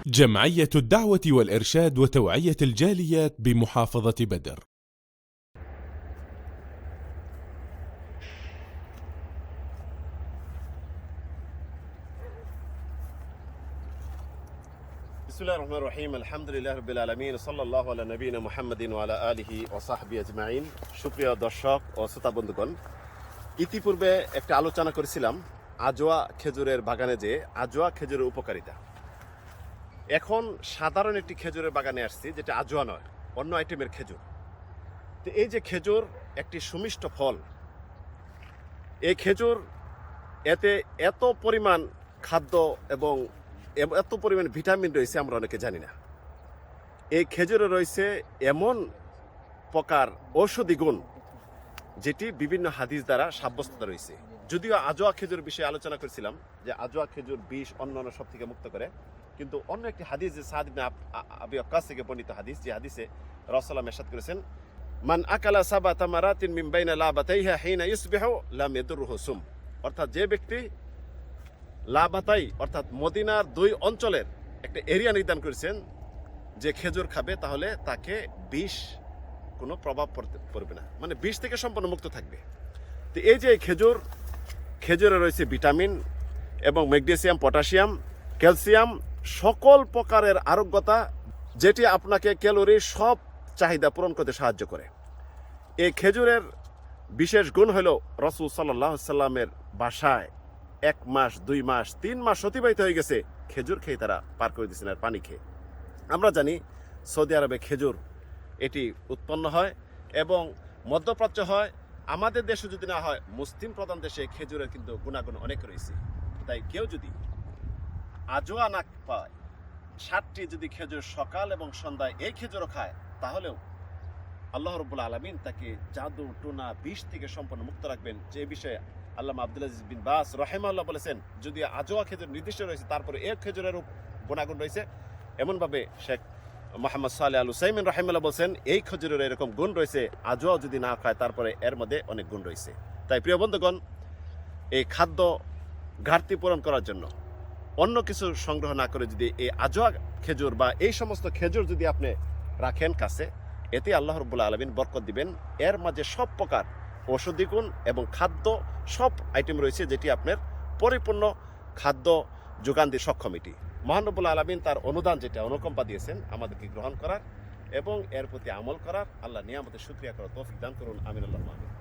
جمعية الدعوة والإرشاد وتوعية الجاليات بمحافظة بدر. بسم الله الرحمن الرحيم الحمد لله رب العالمين صلى الله على نبينا محمد وعلى آله وصحبه أجمعين। সুপ্রিয় দর্শক ও শ্রোতা বন্ধুগণ, ইতিপূর্বে একটা আলোচনা করেছিলাম আজোয়া খেজুরের বাগানে যে আজোয়া খেজুরের উপকারিতা। এখন সাধারণ একটি খেজুরের বাগানে আসছি, যেটা আজোয়া নয়, অন্য আইটেমের খেজুর। তো এই যে খেজুর একটি সুমিষ্ট ফল, এই খেজুর এতে এত পরিমাণ খাদ্য এবং এত পরিমাণ ভিটামিন রয়েছে আমরা অনেকে জানি না। এই খেজুরে রয়েছে এমন প্রকার ঔষধি গুণ যেটি বিভিন্ন হাদিস দ্বারা সাব্যস্ত রয়েছে। যদিও আজোয়া খেজুর বিষয়ে আলোচনা করেছিলাম যে আজোয়া খেজুর বিষ অন্যান্য সব থেকে মুক্ত করে, কিন্তু অন্য একটি হাদিস যে সাদ ইবনে আবি ওয়াক্কাস থেকে বর্ণিত হাদিস, যে হাদিসে রাসূলুল্লাহ ইরশাদ করেছেন, মান আকালা সাবা তামারাতিন মিন বাইনা লাবাতাইহা হিনা ইসবিহু লাম ইয়াদুরহু সুম। অর্থাৎ যে ব্যক্তি লাবাতাই অর্থাৎ মদিনার 2 অঞ্চলের একটা এরিয়া নির্ধারণ করেছেন যে খেজুর খাবে, তাহলে তাকে বিষ কোনো প্রভাব পড়বে না, মানে বিষ থেকে সম্পূর্ণ মুক্ত থাকবে। তো এই যে খেজুরে রয়েছে ভিটামিন এবং ম্যাগনেসিয়াম, পটাশিয়াম, ক্যালসিয়াম, সকল প্রকারের আরোগ্যতা, যেটি আপনাকে ক্যালোরির সব চাহিদা পূরণ করতে সাহায্য করে। এই খেজুরের বিশেষ গুণ হলো রাসূল সাল্লাল্লাহু আলাইহি সাল্লামের বাসায় 1 মাস 2 মাস 3 মাস অতিবাহিত হয়ে গেছে খেজুর খেয়ে তারা পার করে দিয়েছেন, আর পানি খেয়ে। আমরা জানি সৌদি আরবে খেজুর এটি উৎপন্ন হয় এবং মধ্যপ্রাচ্য হয়। আমাদের দেশে যদি না হয়, মুসলিম প্রধান দেশে খেজুরের কিন্তু গুণাগুণ অনেক রয়েছে। তাই কেউ যদি আজোয়া না পায়, 7টি যদি খেজুর সকাল এবং সন্ধ্যায় এই খেজুরও খায়, তাহলেও আল্লাহ রাব্বুল আলামিন তাকে জাদু টোনা বিষ থেকে সম্পূর্ণ মুক্ত রাখবেন। যে বিষয়ে আল্লামা আব্দুল আজিজ বিন বাস রাহিমাহুল্লাহ বলেছেন, যদি আজোয়া খেজুর নির্দিষ্ট রয়েছে, তারপরে এক খেজুরের গুণাগুণ রয়েছে। এমনভাবে শেখ মোহাম্মদ সালেহ আল উসাইমিন রাহিমাহুল্লাহ বলছেন, এই খেজুরের এরকম গুণ রয়েছে, আজোয়া যদি না খায় তারপরে এর মধ্যে অনেক গুণ রয়েছে। তাই প্রিয় বন্ধুগণ, এই খাদ্য ঘাটতি পূরণ করার জন্য অন্য কিছু সংগ্রহ না করে যদি এই আজোয়া খেজুর বা এই সমস্ত খেজুর যদি আপনি রাখেন কাছে, এতে আল্লাহ রাব্বুল আলামিন বরকত দিবেন। এর মাঝে সব প্রকার ঔষধি গুণ এবং খাদ্য সব আইটেম রয়েছে, যেটি আপনার পরিপূর্ণ খাদ্য যোগান দিয়ে সক্ষম। এটি মহান রব্বুল আলামিন তার অনুদান, যেটা অনুকম্পা দিয়েছেন আমাদেরকে গ্রহণ করার এবং এর প্রতি আমল করার। আল্লাহ নিয়ামতের শুকরিয়া করার তৌফিক দান করুন। আমিন আল্লাহুম্মা আমিন।